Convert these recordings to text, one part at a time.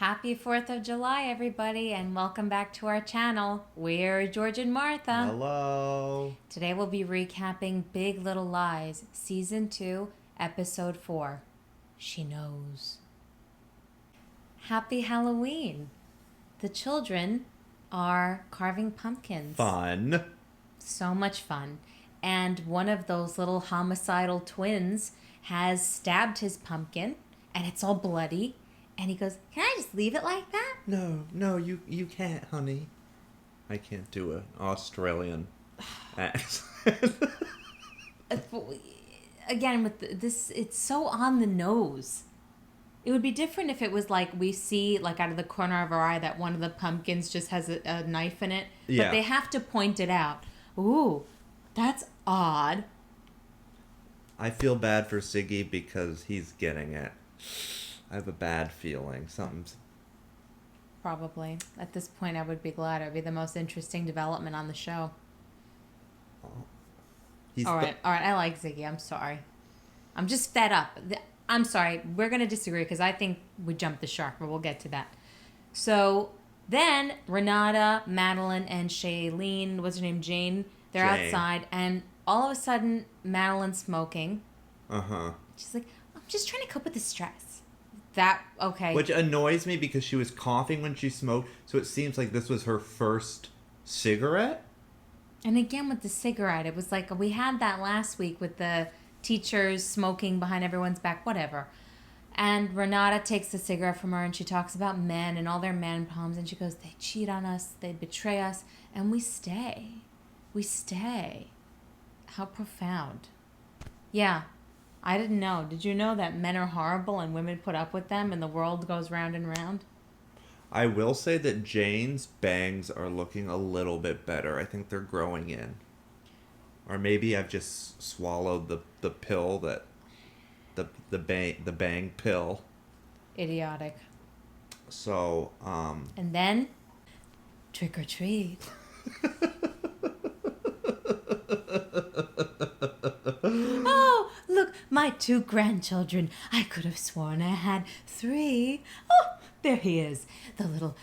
Happy 4th of July, everybody, and welcome back to our channel. We're George and Martha. Hello. Today we'll be recapping Big Little Lies, Season 2, Episode 4. She Knows. Happy Halloween. The children are carving pumpkins. Fun. So much fun. And one of those little homicidal twins has stabbed his pumpkin, and it's all bloody. And he goes, "Can I just leave it like that?" No, you can't, honey. I can't do an Australian accent. Again, with this, it's so on the nose. It would be different if it was like we see, like out of the corner of our eye, that one of the pumpkins just has a knife in it. Yeah. But they have to point it out. Ooh, that's odd. I feel bad for Siggy because he's getting it. I have a bad feeling. Something's... Probably. At this point, I would be glad. It would be the most interesting development on the show. All right. I like Ziggy. I'm sorry. I'm just fed up. I'm sorry. We're going to disagree because I think we jumped the shark, but we'll get to that. So then Renata, Madeline, and Shailene, what's her name, Jane, they're outside, and all of a sudden, Madeline's smoking. Uh-huh. She's like, "I'm just trying to cope with the stress." Okay. Which annoys me because she was coughing when she smoked, so it seems like this was her first cigarette. And again with the cigarette, it was like we had that last week with the teachers smoking behind everyone's back, whatever. And Renata takes the cigarette from her and she talks about men and all their man problems, and she goes, "They cheat on us, they betray us, and we stay. We stay." How profound. Yeah. I didn't know. Did you know that men are horrible and women put up with them and the world goes round and round? I will say that Jane's bangs are looking a little bit better. I think they're growing in. Or maybe I've just swallowed the pill that... The bang pill. Idiotic. So, And then, trick or treat. Oh, look, my 2 grandchildren. I could have sworn I had 3. Oh, there he is, the little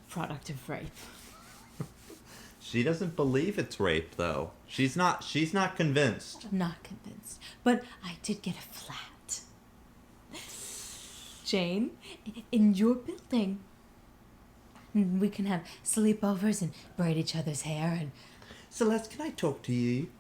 product of rape. She doesn't believe it's rape, though. She's not convinced. I'm not convinced, but I did get a flat. Jane, in your building. We can have sleepovers and braid each other's hair and... Celeste, can I talk to you?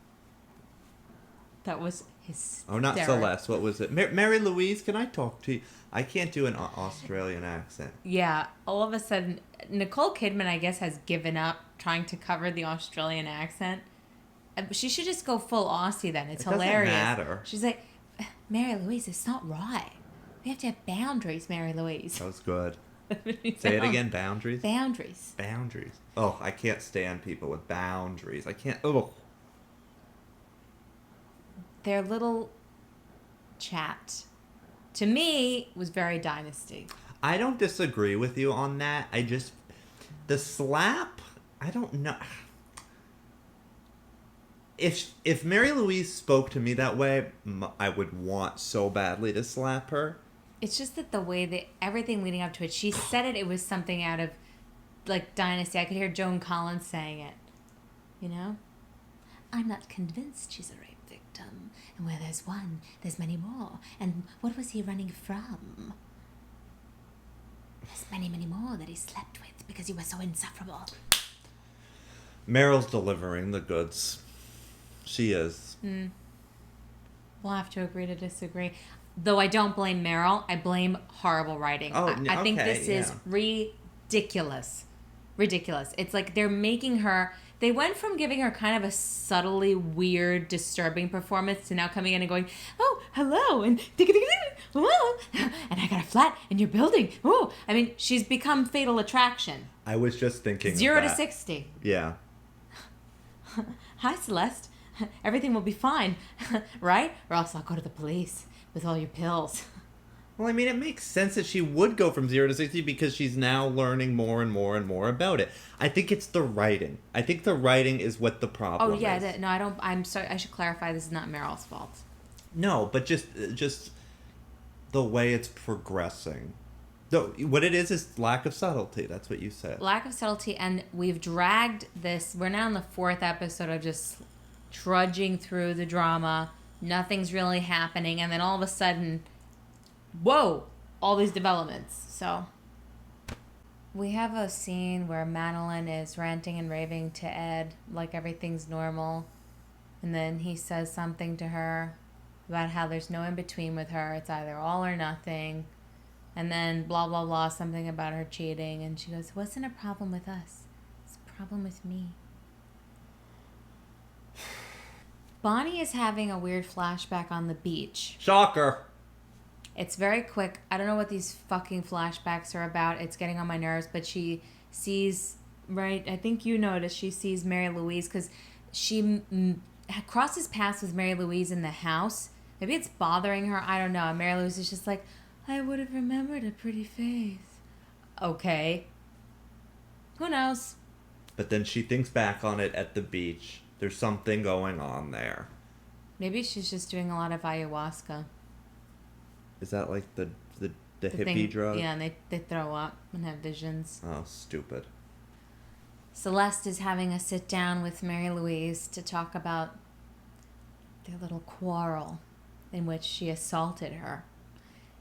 That was hysterical. Oh, not Celeste. What was it? Mary Louise, can I talk to you? I can't do an Australian accent. Yeah, all of a sudden, Nicole Kidman, I guess, has given up trying to cover the Australian accent. She should just go full Aussie then. It's hilarious. Doesn't matter. She's like, "Mary Louise, it's not right. We have to have boundaries, Mary Louise." That was good. Say it again, boundaries? Boundaries. Boundaries. Oh, I can't stand people with boundaries. I can't... Oh. Their little chat, to me, was very Dynasty. I don't disagree with you on that. I just... The slap... I don't know... If Mary Louise spoke to me that way, I would want so badly to slap her. It's just that the way that everything leading up to it, she said it was something out of, like, Dynasty. I could hear Joan Collins saying it. You know? "I'm not convinced she's a rape victim. And where there's one, there's many more. And what was he running from? There's many, many more that he slept with because he was so insufferable." Meryl's delivering the goods. She is. We'll have to agree to disagree. Though I don't blame Meryl, I blame horrible writing. Oh, I think okay, this is ridiculous. Ridiculous. It's like they're making her... They went from giving her kind of a subtly weird, disturbing performance to now coming in and going, "Oh, hello, and oh, and I got a flat in your building. Oh," I mean, she's become Fatal Attraction. I was just thinking 0 of to that. 60. Yeah. "Hi, Celeste. Everything will be fine, right? Or else I'll go to the police with all your pills." Well, I mean, it makes sense that she would go from 0 to 60 because she's now learning more and more and more about it. I think it's the writing. I think the writing is what the problem is. Oh, yeah. No, I don't... I'm sorry. I should clarify. This is not Meryl's fault. No, but just the way it's progressing. No, what it is lack of subtlety. That's what you said. Lack of subtlety, and we've dragged this. We're now in the 4th episode of just trudging through the drama. Nothing's really happening, and then all of a sudden, whoa, all these developments. So we have a scene where Madeline is ranting and raving to Ed like everything's normal, and then he says something to her about how there's no in between with her. It's either all or nothing. And then blah, blah, blah, something about her cheating. And she goes, it wasn't a problem with us. It's a problem with me. Bonnie is having a weird flashback on the beach. Shocker. It's very quick. I don't know what these fucking flashbacks are about. It's getting on my nerves. But she sees, right, I think you noticed, she sees Mary Louise because she crosses paths with Mary Louise in the house. Maybe it's bothering her. I don't know. And Mary Louise is just like, I would have remembered a pretty face. Okay. Who knows? But then she thinks back on it at the beach. There's something going on there. Maybe she's just doing a lot of ayahuasca. Is that like the hippie thing, drug? Yeah, and they throw up and have visions. Oh, stupid. Celeste is having a sit down with Mary Louise to talk about their little quarrel in which she assaulted her.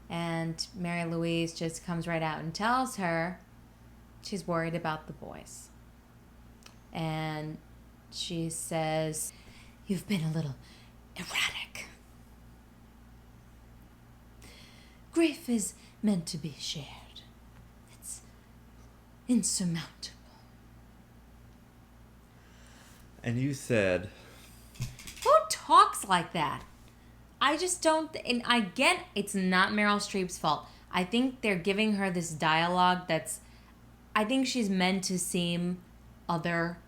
And Mary Louise just comes right out and tells her she's worried about the boys. And she says, you've been a little erratic. Grief is meant to be shared. It's insurmountable. And you said... Who talks like that? I just don't, and I get it's not Meryl Streep's fault. I think they're giving her this dialogue I think she's meant to seem other,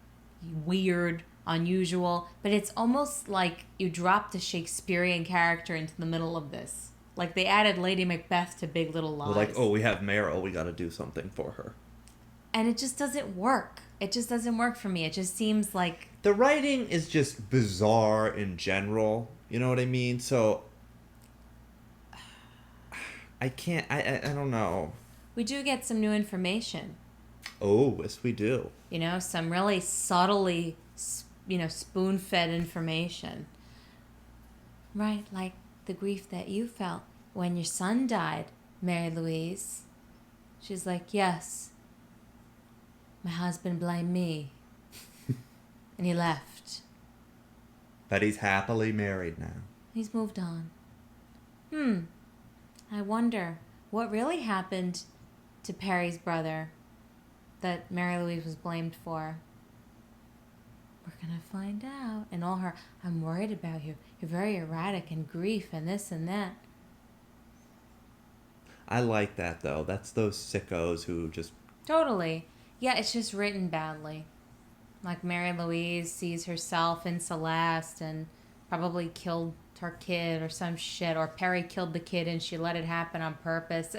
weird, unusual, but it's almost like you dropped a Shakespearean character into the middle of this. Like they added Lady Macbeth to Big Little Lies. Well, like, oh, we have Meryl, we gotta do something for her. And it just doesn't work. It just doesn't work for me. It just seems like... The writing is just bizarre in general. You know what I mean? So, I can't, I don't know. We do get some new information. Oh, yes we do. You know, some really subtly, spoon-fed information. Right, like the grief that you felt when your son died, Mary Louise. She's like, yes, my husband blamed me. And he left. But he's happily married now. He's moved on. I wonder what really happened to Perry's brother that Mary Louise was blamed for. We're gonna find out. And all her, I'm worried about you. You're very erratic and grief and this and that. I like that, though. That's those sickos who just... Totally. Yeah, it's just written badly. Like Mary Louise sees herself in Celeste and probably killed her kid or some shit. Or Perry killed the kid and she let it happen on purpose.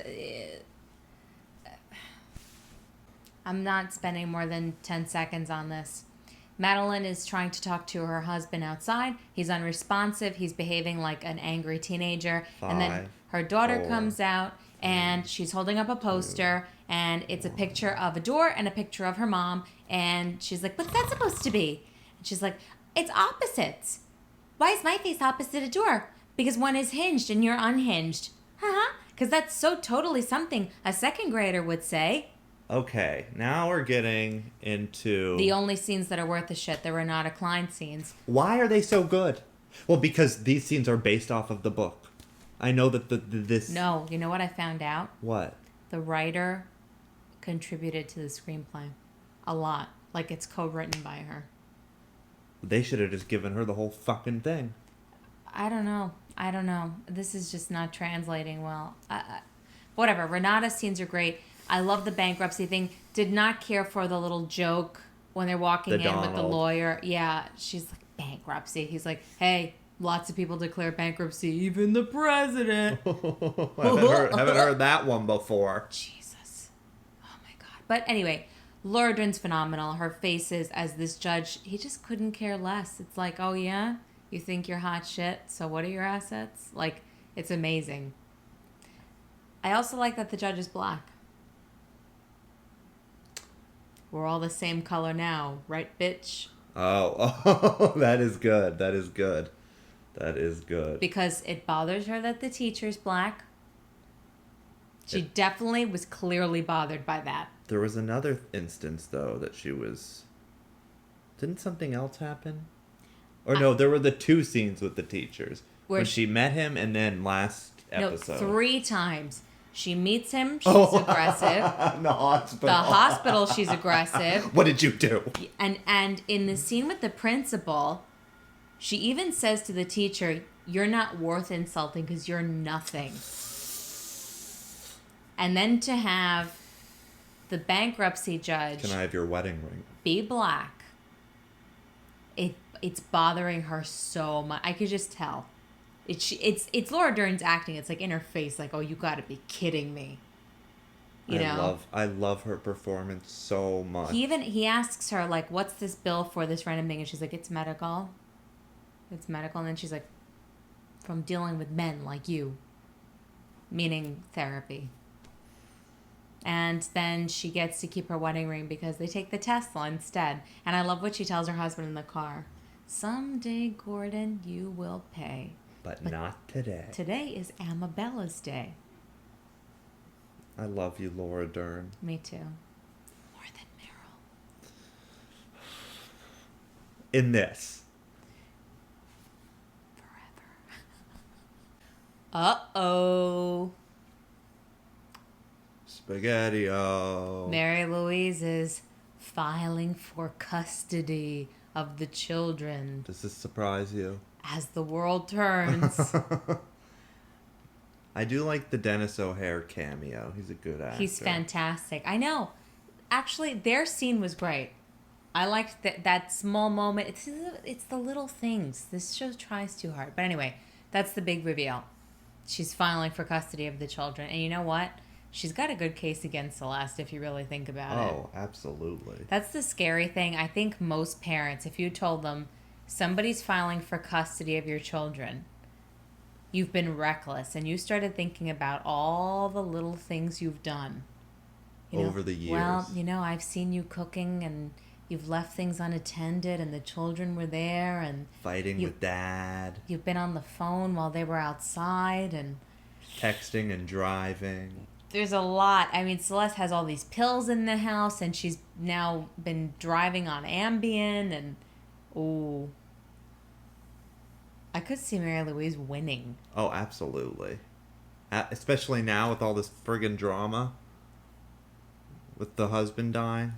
I'm not spending more than 10 seconds on this. Madeline is trying to talk to her husband outside. He's unresponsive. He's behaving like an angry teenager. And then her daughter comes out and she's holding up a poster and it's a picture of a door and a picture of her mom. And she's like, what's that supposed to be? And she's like, it's opposites. Why is my face opposite a door? Because one is hinged and you're unhinged. Because that's so totally something a second grader would say. Okay, now we're getting into... The only scenes that are worth a shit, the Renata Klein scenes. Why are they so good? Well, because these scenes are based off of the book. I know that this... No, you know what I found out? What? The writer contributed to the screenplay. A lot. Like it's co-written by her. They should have just given her the whole fucking thing. I don't know. This is just not translating well. Whatever. Renata's scenes are great. I love the bankruptcy thing. Did not care for the little joke when they're walking in with the lawyer. Yeah, she's like, bankruptcy. He's like, hey, lots of people declare bankruptcy, even the president. haven't heard that one before. Jesus. Oh, my God. But anyway, Laura Dern's phenomenal. Her face is, as this judge, he just couldn't care less. It's like, oh, yeah? You think you're hot shit, so what are your assets? Like, it's amazing. I also like that the judge is black. We're all the same color now, right, bitch? Oh, that is good. That is good. That is good. Because it bothers her that the teacher's black. She definitely was clearly bothered by that. There was another instance, though, that she was... Didn't something else happen? Or no, there were the two scenes with the teachers. When she met him and then last episode. No, 3 times. She meets him, she's aggressive. In the hospital. The hospital, she's aggressive. What did you do? And in the scene with the principal, she even says to the teacher, "You're not worth insulting because you're nothing." And then to have the bankruptcy judge... Can I have your wedding ring? ...be black, it's bothering her so much. I could just tell. It's Laura Dern's acting. It's like in her face, like, oh, you got to be kidding me. I love her performance so much. He asks her, like, what's this bill for, this random thing? And she's like, it's medical. It's medical. And then she's like, from dealing with men like you. Meaning therapy. And then she gets to keep her wedding ring because they take the Tesla instead. And I love what she tells her husband in the car. Someday, Gordon, you will pay. But not today. Today is Amabella's day. I love you, Laura Dern. Me too. More than Meryl. In this. Forever. Uh-oh. Spaghetti-o. Mary Louise is filing for custody of the children. Does this surprise you? As the world turns. I do like the Dennis O'Hare cameo. He's a good actor. He's fantastic. I know. Actually, their scene was great. I liked that small moment. It's the little things. This show tries too hard. But anyway, that's the big reveal. She's filing for custody of the children. And you know what? She's got a good case against Celeste if you really think about it. Oh, absolutely. That's the scary thing. I think most parents, if you told them somebody's filing for custody of your children, you've been reckless, and you started thinking about all the little things you've done. Over the years. Well, I've seen you cooking, and you've left things unattended, and the children were there, and... Fighting with Dad. You've been on the phone while they were outside, and... Texting and driving. There's a lot. I mean, Celeste has all these pills in the house, and she's now been driving on Ambien, and... Ooh. I could see Mary Louise winning. Oh, absolutely. Especially now with all this friggin' drama. With the husband dying.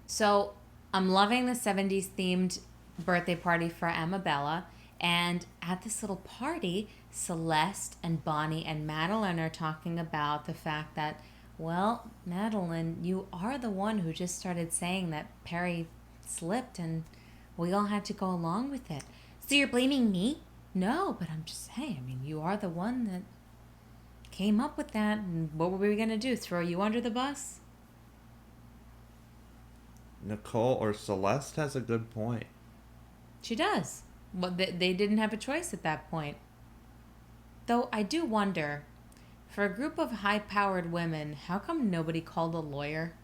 So, I'm loving the 70s themed birthday party for Amabella. And at this little party, Celeste and Bonnie and Madeline are talking about the fact that, well, Madeline, you are the one who just started saying that Perry slipped and we all had to go along with it. So you're blaming me? No, but I'm just saying, I mean, you are the one that came up with that. And what were we going to do? Throw you under the bus? Nicole or Celeste has a good point. She does. Well, they didn't have a choice at that point. Though I do wonder, for a group of high-powered women, how come nobody called a lawyer?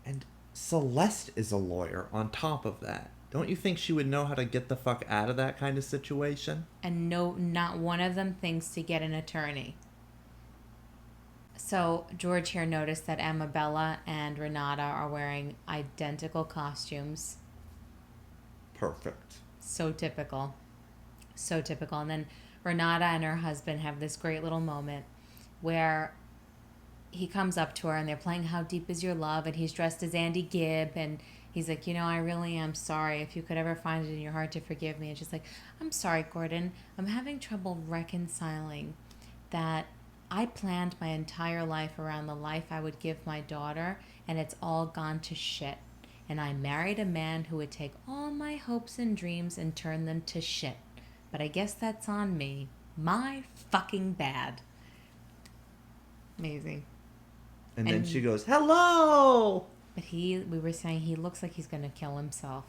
And Celeste is a lawyer on top of that. Don't you think she would know how to get the fuck out of that kind of situation? And no, not one of them thinks to get an attorney. So George here noticed that Amabella and Renata are wearing identical costumes. Perfect. So typical. So typical. And then Renata and her husband have this great little moment where he comes up to her and they're playing How Deep Is Your Love, and he's dressed as Andy Gibb, and he's like, I really am sorry. If you could ever find it in your heart to forgive me. And she's like, I'm sorry, Gordon. I'm having trouble reconciling that I planned my entire life around the life I would give my daughter, and it's all gone to shit. And I married a man who would take all my hopes and dreams and turn them to shit. But I guess that's on me. My fucking bad. Amazing. And then she goes, hello! But we were saying he looks like he's going to kill himself.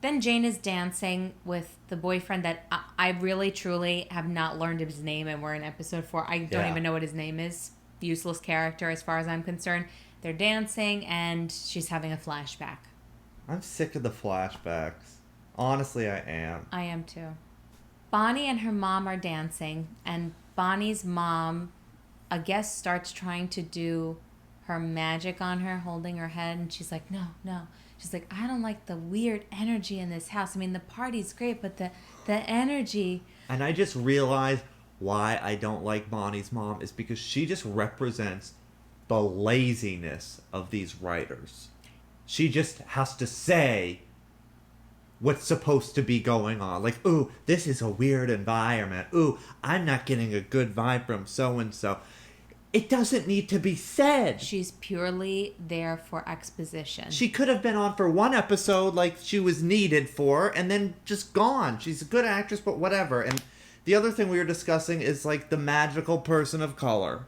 Then Jane is dancing with the boyfriend that I really, truly have not learned his name, and we're in episode 4. I don't even know what his name is. Useless character as far as I'm concerned. They're dancing, and she's having a flashback. I'm sick of the flashbacks. Honestly, I am. I am too. Bonnie and her mom are dancing, and Bonnie's mom, I guess, starts trying to do her magic on her, holding her head, and she's like, no. She's like, I don't like the weird energy in this house. I mean, the party's great, but the energy. And I just realized why I don't like Bonnie's mom is because she just represents the laziness of these writers. She just has to say what's supposed to be going on. Like, ooh, this is a weird environment. Ooh, I'm not getting a good vibe from so-and-so. It doesn't need to be said. She's purely there for exposition. She could have been on for one episode like she was needed for and then just gone. She's a good actress, but whatever. And the other thing we were discussing is like the magical person of color.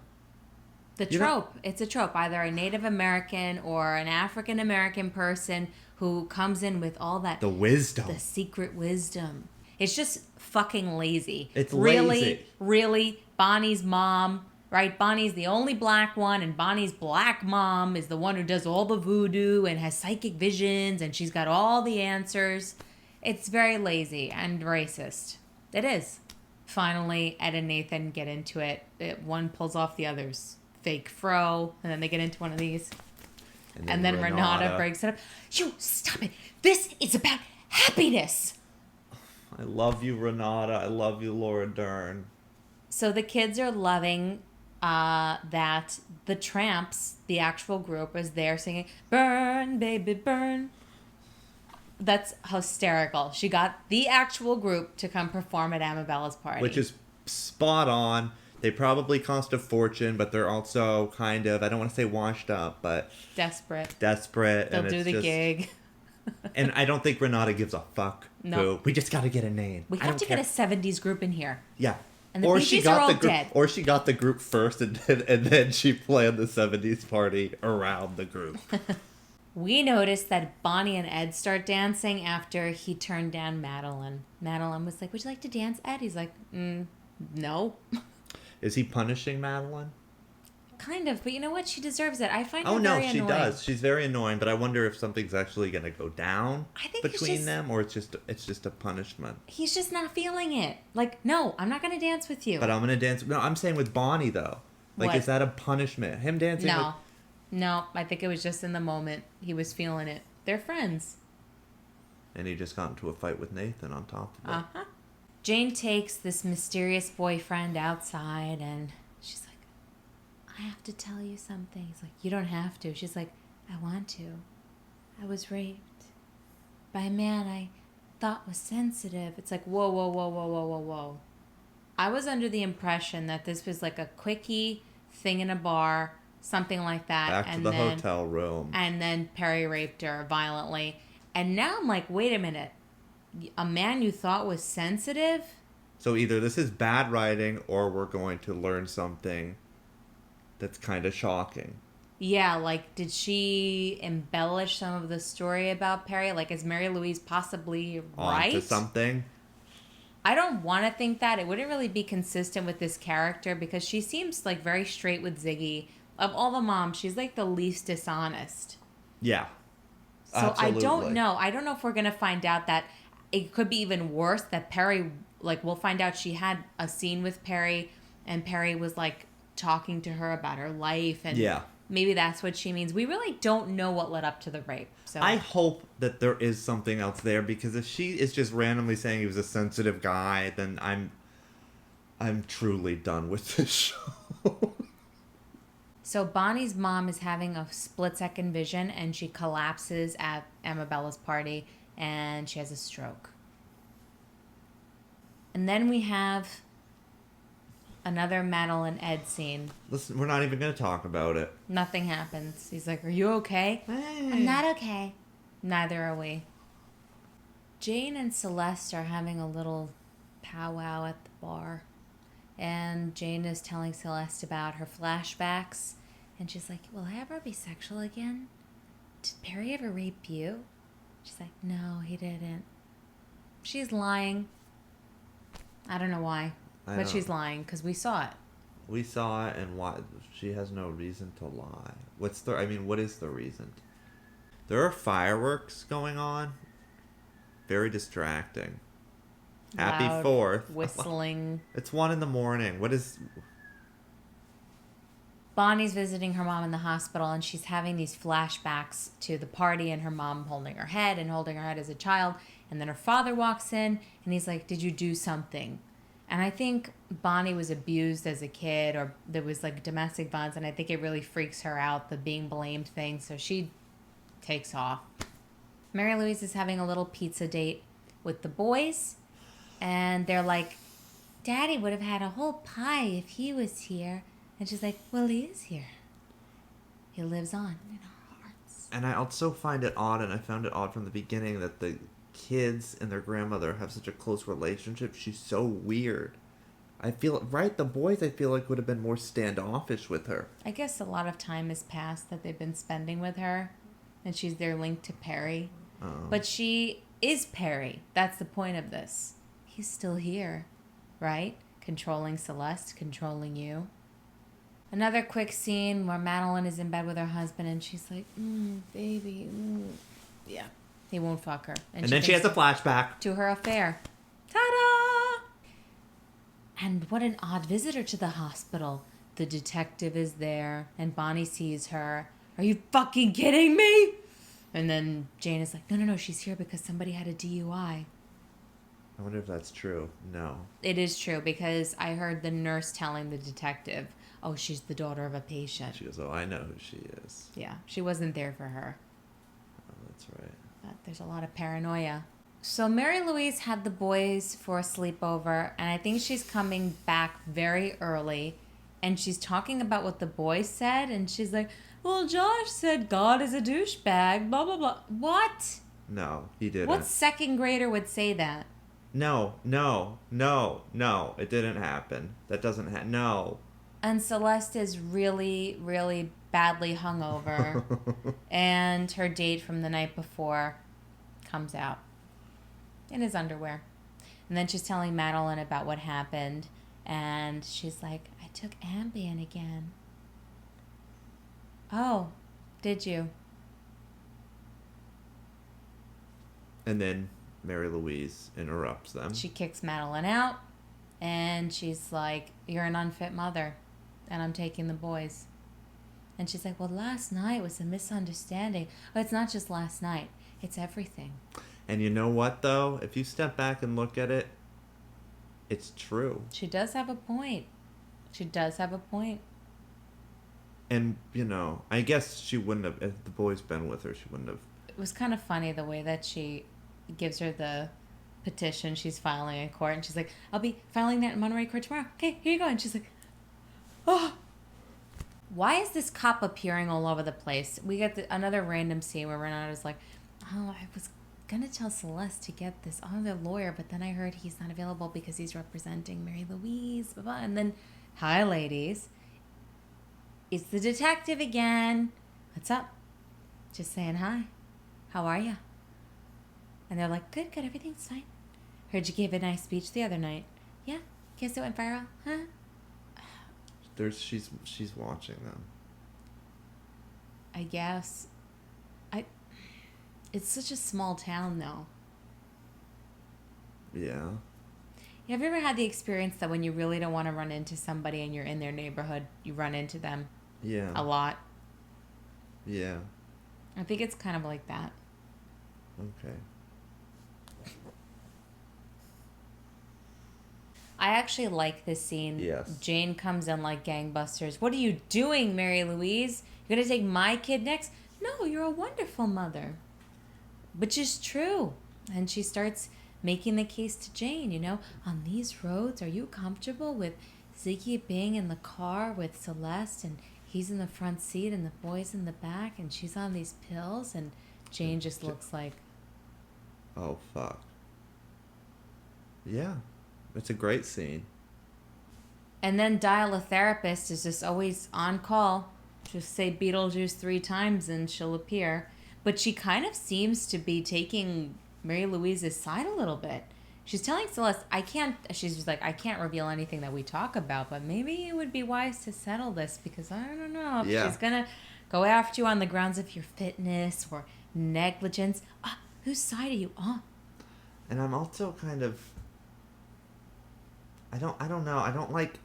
The trope. It's a trope. Either a Native American or an African American person who comes in with all that... The wisdom. The secret wisdom. It's just fucking lazy. It's lazy. Really, Bonnie's mom... Right, Bonnie's the only black one, and Bonnie's black mom is the one who does all the voodoo and has psychic visions, and she's got all the answers. It's very lazy and racist. It is. Finally, Ed and Nathan get into it. One pulls off the other's fake fro, and then they get into one of these. And then Renata breaks it up. You, stop it. This is about happiness. I love you, Renata. I love you, Laura Dern. So the kids are loving... that the Tramps, the actual group, is there singing "Burn, Baby, Burn." That's hysterical. She got the actual group to come perform at Amabella's party. Which is spot on. They probably cost a fortune, but they're also kind of, I don't want to say washed up, but... Desperate. They'll do the gig. And I don't think Renata gives a fuck. No. We just got to get a name. We have to get a 70s group in here. Yeah. And the Bee Gees are all dead. Or she got the group first, and then she planned the 70s party around the group. We noticed that Bonnie and Ed start dancing after he turned down Madeline. Madeline was like, would you like to dance, Ed? He's like, no. Is he punishing Madeline? Kind of, but you know what? She deserves it. I find her very annoying. Oh, no, she does. She's very annoying, but I wonder if something's actually going to go down between them, or it's just a punishment. He's just not feeling it. Like, no, I'm not going to dance with you. But I'm going to dance. No, I'm saying with Bonnie, though. Like, is that a punishment? Him dancing with... No, I think it was just in the moment. He was feeling it. They're friends. And he just got into a fight with Nathan on top of it. Uh-huh. Jane takes this mysterious boyfriend outside, and she's like, I have to tell you something. He's like, you don't have to. She's like, I want to. I was raped by a man I thought was sensitive. It's like, whoa. I was under the impression that this was like a quickie thing in a bar, something like that. Back to the hotel room. And then Perry raped her violently. And now I'm like, wait a minute. A man you thought was sensitive? So either this is bad writing, or we're going to learn something that's kind of shocking. Yeah, like, did she embellish some of the story about Perry? Like, is Mary Louise possibly right? Onto something? I don't want to think that. It wouldn't really be consistent with this character, because she seems, like, very straight with Ziggy. Of all the moms, she's, like, the least dishonest. Yeah. So absolutely. I don't know. I don't know if we're going to find out that it could be even worse, that Perry, like, we'll find out she had a scene with Perry, and Perry was, like, talking to her about her life, and maybe that's what she means. We really don't know what led up to the rape. So I hope that there is something else there, because if she is just randomly saying he was a sensitive guy, then I'm truly done with this show. So Bonnie's mom is having a split-second vision, and she collapses at Amabella's party, and she has a stroke. And then we have another Madeline Ed scene. Listen, we're not even going to talk about it. Nothing happens. He's like, are you okay? Hey. I'm not okay. Neither are we. Jane and Celeste are having a little powwow at the bar. And Jane is telling Celeste about her flashbacks. And she's like, will I ever be sexual again? Did Perry ever rape you? She's like, no, he didn't. She's lying. I don't know why. But she's lying because we saw it. We saw it, and why she has no reason to lie. What is the reason? There are fireworks going on. Very distracting. Loud, Happy 4th. Whistling. It's 1 a.m. What is... Bonnie's visiting her mom in the hospital, and she's having these flashbacks to the party and her mom holding her head as a child. And then her father walks in, and he's like, did you do something? And I think Bonnie was abused as a kid, or there was like domestic violence, and I think it really freaks her out, the being blamed thing. So she takes off. Mary Louise is having a little pizza date with the boys, and they're like, Daddy would have had a whole pie if he was here. And she's like, well, he is here. He lives on in our hearts. And I also find it odd, and I found it odd from the beginning, that the kids and their grandmother have such a close relationship. She's so weird. I feel, right, the boys I feel like would have been more standoffish with her. I guess a lot of time has passed that they've been spending with her, and she's their link to Perry. Oh. But she is Perry. That's the point of this. He's still here, right? Controlling Celeste, controlling you. Another quick scene where Madeline is in bed with her husband, and she's like, baby, yeah. He won't fuck her. And then she has a flashback to her affair. Ta-da! And what an odd visitor to the hospital. The detective is there, and Bonnie sees her. Are you fucking kidding me? And then Jane is like, no, she's here because somebody had a DUI. I wonder if that's true. No. It is true, because I heard the nurse telling the detective, oh, she's the daughter of a patient. She goes, oh, I know who she is. Yeah, she wasn't there for her. Oh, that's right. But there's a lot of paranoia. So Mary Louise had the boys for a sleepover, and I think she's coming back very early, and she's talking about what the boys said, and she's like, well, Josh said God is a douchebag, blah, blah, blah. What? No, he didn't. What second grader would say that? No, it didn't happen. That doesn't happen. No. And Celeste is really, really badly hungover, and her date from the night before comes out in his underwear. And then she's telling Madeline about what happened, and she's like, I took Ambien again. Oh, did you? And then Mary Louise interrupts them. She kicks Madeline out, and she's like, you're an unfit mother, and I'm taking the boys. And she's like, well, last night was a misunderstanding. Oh, it's not just last night. It's everything. And you know what, though? If you step back and look at it, it's true. She does have a point. And, I guess she wouldn't have, if the boys been with her, she wouldn't have. It was kind of funny the way that she gives her the petition she's filing in court. And she's like, I'll be filing that in Monterey Court tomorrow. Okay, here you go. And she's like, oh. Why is this cop appearing all over the place? We get another random scene where Renata's like, oh, I was going to tell Celeste to get this other lawyer, but then I heard he's not available because he's representing Mary Louise, blah, blah. And then, hi, ladies. It's the detective again. What's up? Just saying hi. How are you? And they're like, good, everything's fine. Heard you gave a nice speech the other night. Yeah? Guess it went viral? Huh? She's watching them. I guess. It's such a small town, though. Yeah. Have you ever had the experience that when you really don't want to run into somebody and you're in their neighborhood, you run into them? Yeah. A lot? Yeah. I think it's kind of like that. Okay. I actually like this scene. Yes. Jane comes in like gangbusters. What are you doing, Mary Louise? You're going to take my kid next? No, you're a wonderful mother. Which is true. And she starts making the case to Jane, on these roads, are you comfortable with Ziggy being in the car with Celeste and he's in the front seat and the boy's in the back and she's on these pills? And Jane just looks like, oh, fuck. Yeah. It's a great scene. And then Dial a Therapist is just always on call. Just say Beetlejuice 3 times and she'll appear. But she kind of seems to be taking Mary Louise's side a little bit. She's telling Celeste, she's just like, I can't reveal anything that we talk about, but maybe it would be wise to settle this because I don't know if Yeah. she's going to go after you on the grounds of your fitness or negligence. Whose side are you on? And I'm also kind of, I don't know. I don't like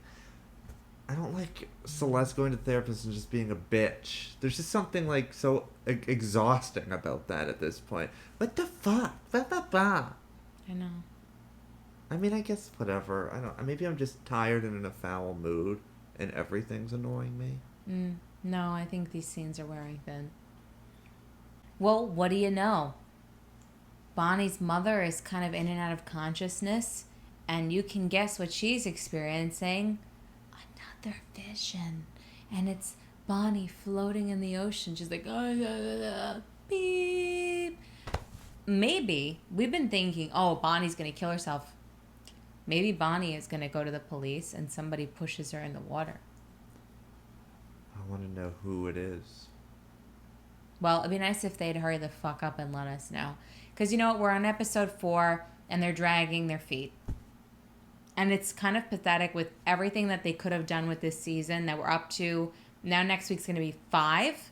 Celeste going to therapists and just being a bitch. There's just something like so exhausting about that at this point. What the fuck? Bah, bah, bah. I know. I mean, I guess whatever. I don't. Maybe I'm just tired and in a foul mood, and everything's annoying me. No, I think these scenes are wearing thin. Well, what do you know? Bonnie's mother is kind of in and out of consciousness, and you can guess what she's experiencing. Another vision. And it's Bonnie floating in the ocean. She's like, beep. Maybe, we've been thinking, oh, Bonnie's going to kill herself. Maybe Bonnie is going to go to the police and somebody pushes her in the water. I want to know who it is. Well, it'd be nice if they'd hurry the fuck up and let us know. Because you know what? We're on episode 4 and they're dragging their feet. And it's kind of pathetic with everything that they could have done with this season that we're up to. Now next week's going to be 5.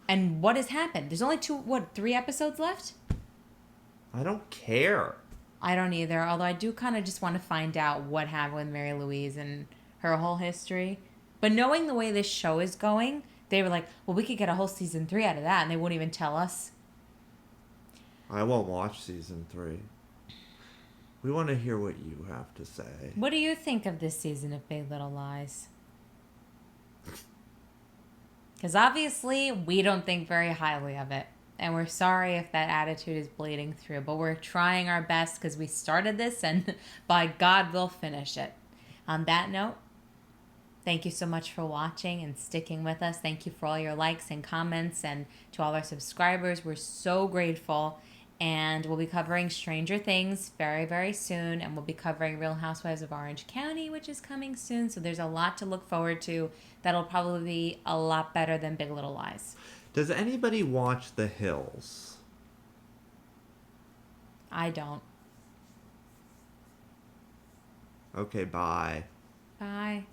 And what has happened? There's only 3 episodes left? I don't care. I don't either. Although I do kind of just want to find out what happened with Mary Louise and her whole history. But knowing the way this show is going, they were like, well, we could get a whole season 3 out of that. And they won't even tell us. I won't watch season 3. We want to hear what you have to say. What do you think of this season of Big Little Lies? Because obviously, we don't think very highly of it. And we're sorry if that attitude is bleeding through. But we're trying our best because we started this and by God, we'll finish it. On that note, thank you so much for watching and sticking with us. Thank you for all your likes and comments. And to all our subscribers, we're so grateful. And we'll be covering Stranger Things very, very soon. And we'll be covering Real Housewives of Orange County, which is coming soon. So there's a lot to look forward to. That'll probably be a lot better than Big Little Lies. Does anybody watch The Hills? I don't. Okay, bye. Bye.